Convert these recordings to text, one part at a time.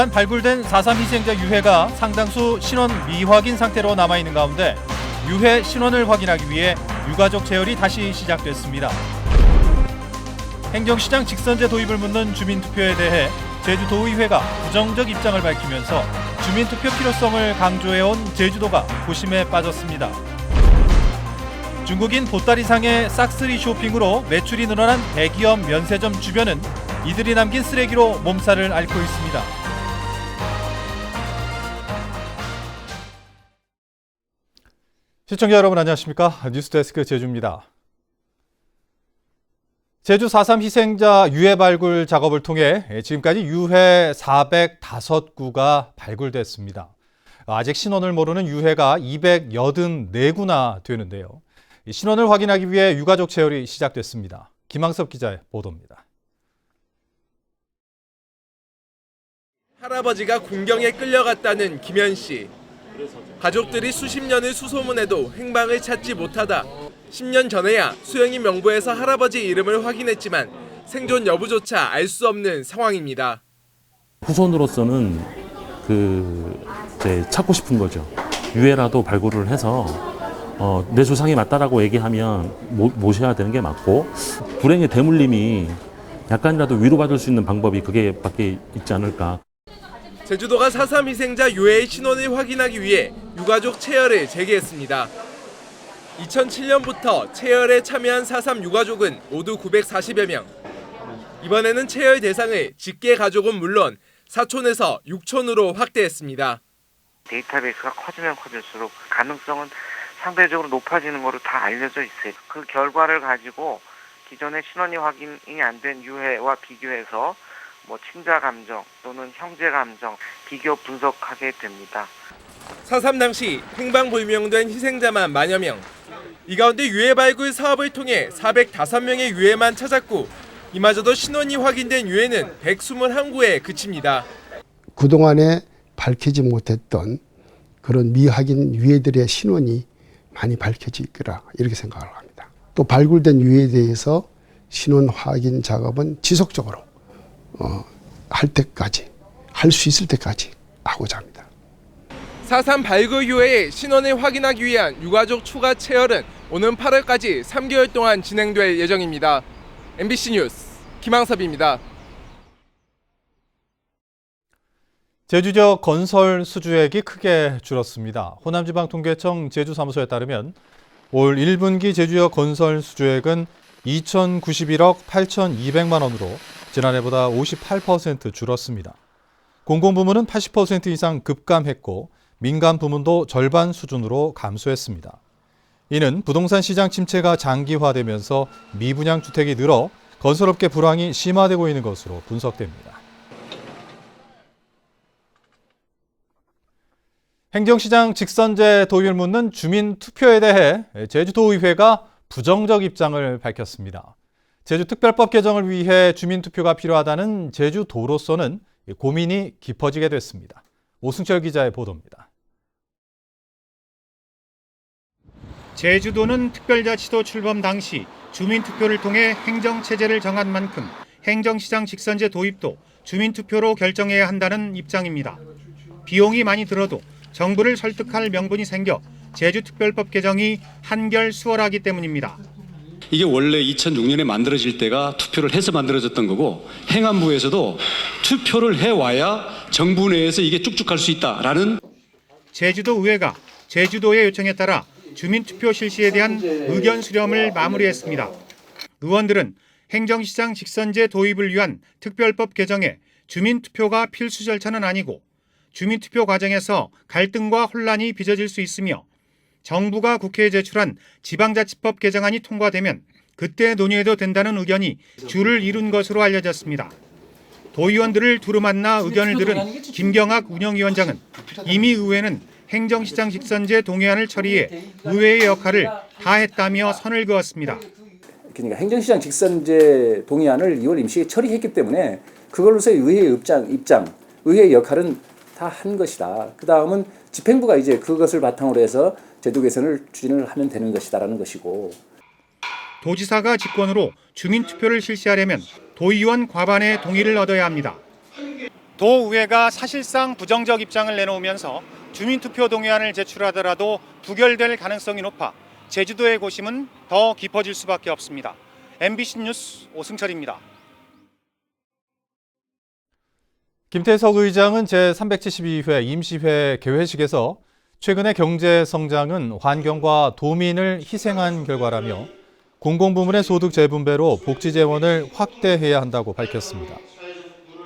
그동안 발굴된 4.3 희생자 유해가 상당수 신원 미확인 상태로 남아있는 가운데 유해 신원을 확인하기 위해 유가족 체열이 다시 시작됐습니다. 행정시장 직선제 도입을 묻는 주민투표에 대해 제주도의회가 부정적 입장을 밝히면서 주민투표 필요성을 강조해온 제주도가 고심에 빠졌습니다. 중국인 보따리상의 싹쓸이 쇼핑으로 매출이 늘어난 대기업 면세점 주변은 이들이 남긴 쓰레기로 몸살을 앓고 있습니다. 시청자 여러분 안녕하십니까? 뉴스데스크 제주입니다. 제주 4.3 희생자 유해 발굴 작업을 통해 지금까지 유해 405구가 발굴됐습니다. 아직 신원을 모르는 유해가 284구나 되는데요. 신원을 확인하기 위해 유가족 체열이 시작됐습니다. 김항섭 기자의 보도입니다. 할아버지가 군경에 끌려갔다는 김현 씨. 가족들이 수십 년을 수소문해도 행방을 찾지 못하다 10년 전에야 수영이 명부에서 할아버지 이름을 확인했지만 생존 여부조차 알 수 없는 상황입니다. 후손으로서는 찾고 싶은 거죠. 유해라도 발굴을 해서 내 조상이 맞다라고 얘기하면 모셔야 되는 게 맞고, 불행의 대물림이 약간이라도 위로받을 수 있는 방법이 그게 밖에 있지 않을까. 제주도가 4.3 희생자 유해의 신원을 확인하기 위해 유가족 체열을 재개했습니다. 2007년부터 체열에 참여한 4.3 유가족은 모두 940여 명. 이번에는 체열 대상을 직계 가족은 물론 사촌에서 6촌으로 확대했습니다. 데이터베이스가 커지면 커질수록 가능성은 상대적으로 높아지는 것으로 다 알려져 있어요. 그 결과를 가지고 기존의 신원이 확인이 안 된 유해와 비교해서 친자 감정 또는 형제 감정 비교 분석하게 됩니다. 4.3 당시 행방불명된 희생자만 만여 명. 이 가운데 유해 발굴 사업을 통해 405명의 유해만 찾았고 이마저도 신원이 확인된 유해는 121구에 그칩니다. 그동안에 밝히지 못했던 그런 미확인 유해들의 신원이 많이 밝혀질 거라 이렇게 생각을 합니다. 또 발굴된 유해에 대해서 신원 확인 작업은 지속적으로 할 때까지, 할 수 있을 때까지 하고자 합니다. 4.3 발굴 유해의 신원을 확인하기 위한 유가족 추가 체열은 오는 8월까지 3개월 동안 진행될 예정입니다. MBC 뉴스 김항섭입니다. 제주 지역 건설 수주액이 크게 줄었습니다. 호남지방통계청 제주사무소에 따르면 올 1분기 제주 지역 건설 수주액은 2,091억 8,200만 원으로 지난해보다 58% 줄었습니다. 공공부문은 80% 이상 급감했고 민간 부문도 절반 수준으로 감소했습니다. 이는 부동산 시장 침체가 장기화되면서 미분양 주택이 늘어 건설업계 불황이 심화되고 있는 것으로 분석됩니다. 행정시장 직선제 도입을 묻는 주민투표에 대해 제주도의회가 부정적 입장을 밝혔습니다. 제주특별법 개정을 위해 주민투표가 필요하다는 제주도로서는 고민이 깊어지게 됐습니다. 오승철 기자의 보도입니다. 제주도는 특별자치도 출범 당시 주민투표를 통해 행정체제를 정한 만큼 행정시장 직선제 도입도 주민투표로 결정해야 한다는 입장입니다. 비용이 많이 들어도 정부를 설득할 명분이 생겨 제주특별법 개정이 한결 수월하기 때문입니다. 이게 원래 2006년에 만들어질 때가 투표를 해서 만들어졌던 거고 행안부에서도 투표를 해와야 정부 내에서 이게 쭉쭉 갈 수 있다라는 제주도 의회가 제주도의 요청에 따라 주민투표 실시에 대한 의견 수렴을 마무리했습니다. 의원들은 행정시장 직선제 도입을 위한 특별법 개정에 주민투표가 필수 절차는 아니고 주민투표 과정에서 갈등과 혼란이 빚어질 수 있으며 정부가 국회에 제출한 지방자치법 개정안이 통과되면 그때 논의해도 된다는 의견이 주를 이룬 것으로 알려졌습니다. 도의원들을 두루 만나 의견을 들은 김경학 운영위원장은 이미 의회는 행정시장 직선제 동의안을 처리해 의회의 역할을 다했다며 선을 그었습니다. 그러니까 행정시장 직선제 동의안을 2월 임시에 처리했기 때문에 그걸로서의 의회의 입장, 의회의 역할은 다 한 것이다. 그 다음은 집행부가 이제 그것을 바탕으로 해서 제도 개선을 추진을 하면 되는 것이다라는 것이고. 도지사가 직권으로 주민투표를 실시하려면 도의원 과반의 동의를 얻어야 합니다. 도의회가 사실상 부정적 입장을 내놓으면서 주민투표 동의안을 제출하더라도 부결될 가능성이 높아 제주도의 고심은 더 깊어질 수밖에 없습니다. MBC 뉴스 오승철입니다. 김태석 의장은 제372회 임시회 개회식에서 최근의 경제 성장은 환경과 도민을 희생한 결과라며 공공부문의 소득 재분배로 복지 재원을 확대해야 한다고 밝혔습니다.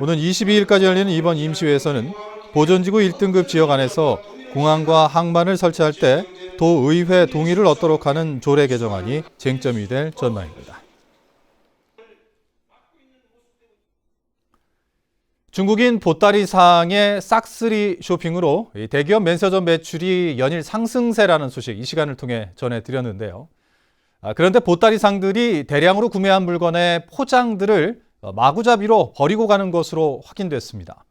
오는 22일까지 열리는 이번 임시회에서는 보존지구 1등급 지역 안에서 공항과 항만을 설치할 때 도의회 동의를 얻도록 하는 조례 개정안이 쟁점이 될 전망입니다. 중국인 보따리상의 싹쓸이 쇼핑으로 대기업 면세점 매출이 연일 상승세라는 소식 이 시간을 통해 전해드렸는데요. 그런데 보따리상들이 대량으로 구매한 물건의 포장들을 마구잡이로 버리고 가는 것으로 확인됐습니다.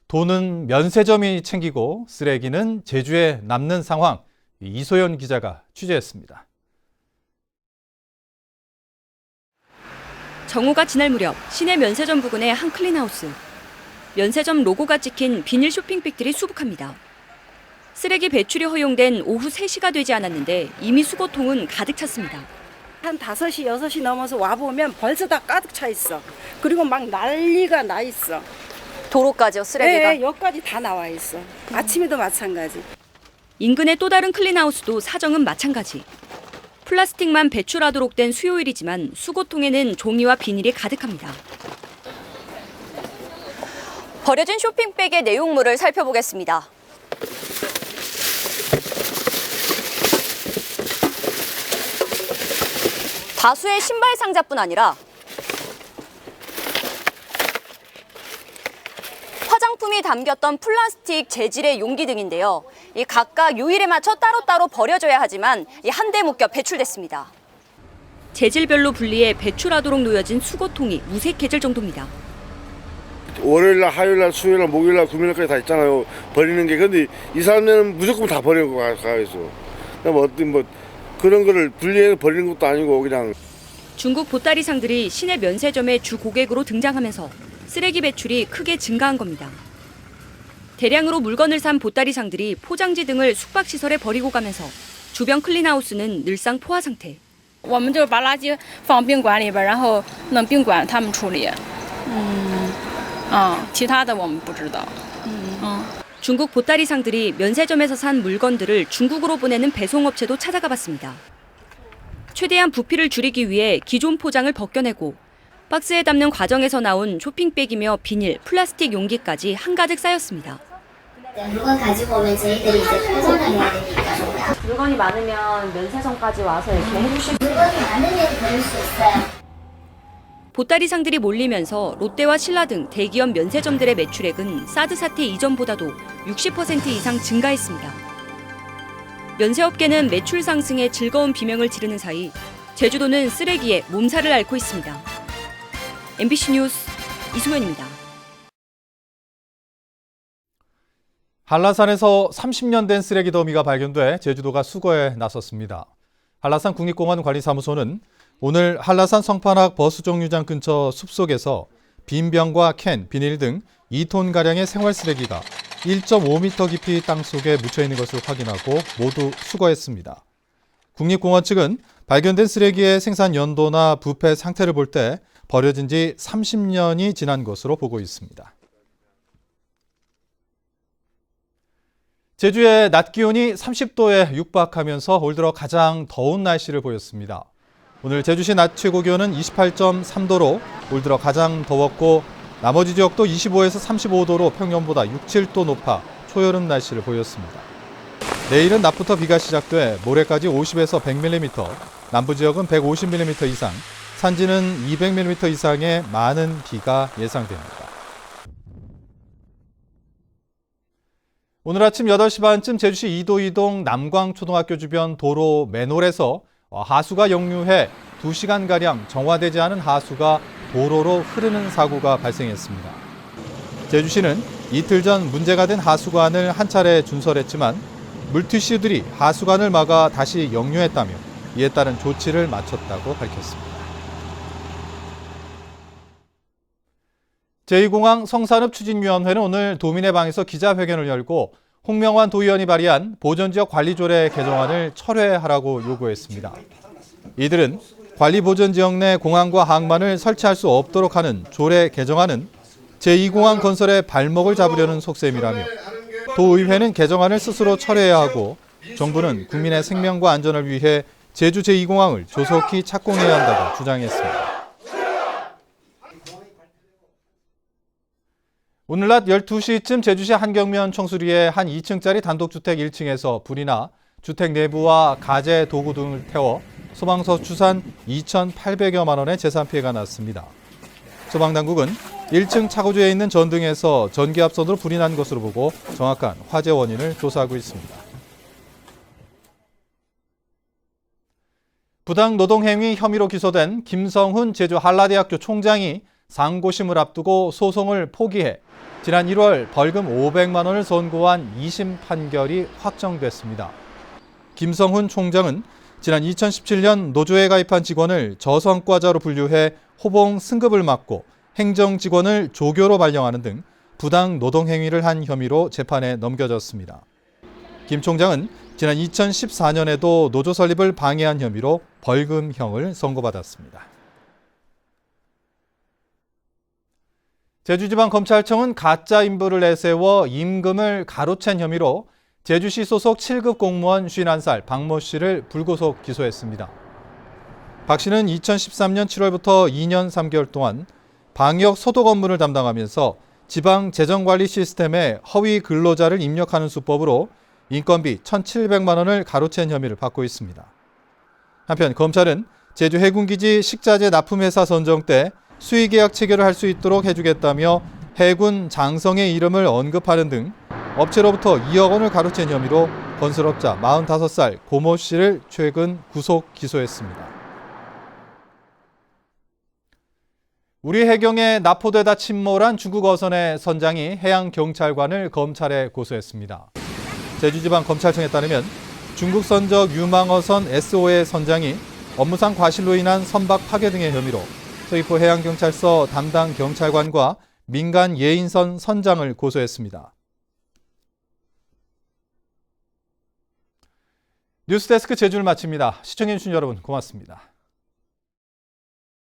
돈은 면세점이 챙기고 쓰레기는 제주에 남는 상황, 이소연 기자가 취재했습니다. 정오가 지날 무렵 시내 면세점 부근의 한 클린하우스. 면세점 로고가 찍힌 비닐 쇼핑백들이 수북합니다. 쓰레기 배출이 허용된 오후 3시가 되지 않았는데 이미 수거통은 가득 찼습니다. 한 5시, 6시 넘어서 와보면 벌써 다 가득 차 있어. 그리고 막 난리가 나 있어. 도로까지요, 쓰레기가? 네, 여기까지 다 나와 있어. 아침에도 마찬가지. 인근의 또 다른 클린하우스도 사정은 마찬가지. 플라스틱만 배출하도록 된 수요일이지만 수거통에는 종이와 비닐이 가득합니다. 버려진 쇼핑백의 내용물을 살펴보겠습니다. 다수의 신발 상자뿐 아니라 화장품이 담겼던 플라스틱 재질의 용기 등인데요. 이 각각 요일에 맞춰 따로따로 버려져야 하지만 한 대 묶여 배출됐습니다. 재질별로 분리해 배출하도록 놓여진 수거통이 무색해질 정도입니다. 월요일날, 화요일날, 수요일날, 목요일날, 금요일까지 다 있잖아요. 버리는 게. 근데 이 사람들은 무조건 다 버리고 가겠어. 뭐 그런 거를 분리해서 버리는 것도 아니고 그냥. 중국 보따리상들이 시내 면세점의 주 고객으로 등장하면서 쓰레기 배출이 크게 증가한 겁니다. 대량으로 물건을 산 보따리상들이 포장지 등을 숙박시설에 버리고 가면서 주변 클린하우스는 늘상 포화 상태. 我们就把垃圾放宾馆里边，然后让宾馆他们处理。其他的我们不知道。 중국 보따리상들이 면세점에서 산 물건들을 중국으로 보내는 배송업체도 찾아가 봤습니다. 최대한 부피를 줄이기 위해 기존 포장을 벗겨내고 박스에 담는 과정에서 나온 쇼핑백이며 비닐, 플라스틱 용기까지 한가득 쌓였습니다. 물건 가지고 오면 저희들이 이제 포장을 해야 되니까. 물건이 많으면 면세점까지 와서 이렇게 해주실 물건이 많으면 그럴 수 있어요. 보따리상들이 몰리면서 롯데와 신라 등 대기업 면세점들의 매출액은 사드 사태 이전보다도 60% 이상 증가했습니다. 면세업계는 매출 상승에 즐거운 비명을 지르는 사이 제주도는 쓰레기에 몸살을 앓고 있습니다. MBC 뉴스 이승현입니다. 한라산에서 30년 된 쓰레기 더미가 발견돼 제주도가 수거에 나섰습니다. 한라산 국립공원 관리사무소는 오늘 한라산 성판악 버스 정류장 근처 숲속에서 빈병과 캔, 비닐 등 2톤가량의 생활 쓰레기가 1.5m 깊이 땅속에 묻혀있는 것을 확인하고 모두 수거했습니다. 국립공원 측은 발견된 쓰레기의 생산 연도나 부패 상태를 볼 때 버려진 지 30년이 지난 것으로 보고 있습니다. 제주의 낮 기온이 30도에 육박하면서 올 들어 가장 더운 날씨를 보였습니다. 오늘 제주시 낮 최고 기온은 28.3도로 올 들어 가장 더웠고 나머지 지역도 25에서 35도로 평년보다 6, 7도 높아 초여름 날씨를 보였습니다. 내일은 낮부터 비가 시작돼 모레까지 50에서 100mm, 남부 지역은 150mm 이상, 산지는 200mm 이상의 많은 비가 예상됩니다. 오늘 아침 8시 반쯤 제주시 이도이동 남광초등학교 주변 도로 맨홀에서 하수가 역류해 2시간가량 정화되지 않은 하수가 도로로 흐르는 사고가 발생했습니다. 제주시는 이틀 전 문제가 된 하수관을 한 차례 준설했지만 물티슈들이 하수관을 막아 다시 역류했다며 이에 따른 조치를 마쳤다고 밝혔습니다. 제2공항 성산읍추진위원회는 오늘 도민의 방에서 기자회견을 열고 홍명환 도의원이 발의한 보전지역 관리조례 개정안을 철회하라고 요구했습니다. 이들은 관리보전지역 내 공항과 항만을 설치할 수 없도록 하는 조례 개정안은 제2공항 건설에 발목을 잡으려는 속셈이라며 도의회는 개정안을 스스로 철회해야 하고 정부는 국민의 생명과 안전을 위해 제주 제2공항을 조속히 착공해야 한다고 주장했습니다. 오늘 낮 12시쯤 제주시 한경면 청수리의 한 2층짜리 단독주택 1층에서 불이 나 주택 내부와 가재 도구 등을 태워 소방서 추산 2,800여만 원의 재산 피해가 났습니다. 소방당국은 1층 차고지에 있는 전등에서 전기압선으로 불이 난 것으로 보고 정확한 화재 원인을 조사하고 있습니다. 부당 노동행위 혐의로 기소된 김성훈 제주 한라대학교 총장이 상고심을 앞두고 소송을 포기해 지난 1월 벌금 500만 원을 선고한 2심 판결이 확정됐습니다. 김성훈 총장은 지난 2017년 노조에 가입한 직원을 저성과자로 분류해 호봉 승급을 막고 행정직원을 조교로 발령하는 등 부당 노동행위를 한 혐의로 재판에 넘겨졌습니다. 김 총장은 지난 2014년에도 노조 설립을 방해한 혐의로 벌금형을 선고받았습니다. 제주지방검찰청은 가짜 인부를 내세워 임금을 가로챈 혐의로 제주시 소속 7급 공무원 51살 박모 씨를 불구속 기소했습니다. 박 씨는 2013년 7월부터 2년 3개월 동안 방역 소독 업무를 담당하면서 지방 재정관리 시스템에 허위 근로자를 입력하는 수법으로 인건비 1,700만 원을 가로챈 혐의를 받고 있습니다. 한편 검찰은 제주 해군기지 식자재 납품회사 선정 때 수의계약 체결을 할 수 있도록 해주겠다며 해군 장성의 이름을 언급하는 등 업체로부터 2억 원을 가로챈 혐의로 건설업자 45살 고모 씨를 최근 구속 기소했습니다. 우리 해경에 납포되다 침몰한 중국 어선의 선장이 해양경찰관을 검찰에 고소했습니다. 제주지방검찰청에 따르면 중국 선적 유망어선 SO의 선장이 업무상 과실로 인한 선박 파괴 등의 혐의로 서귀포 해양경찰서 담당 경찰관과 민간 예인선 선장을 고소했습니다. 뉴스데스크 제주를 마칩니다. 시청해주신 여러분 고맙습니다.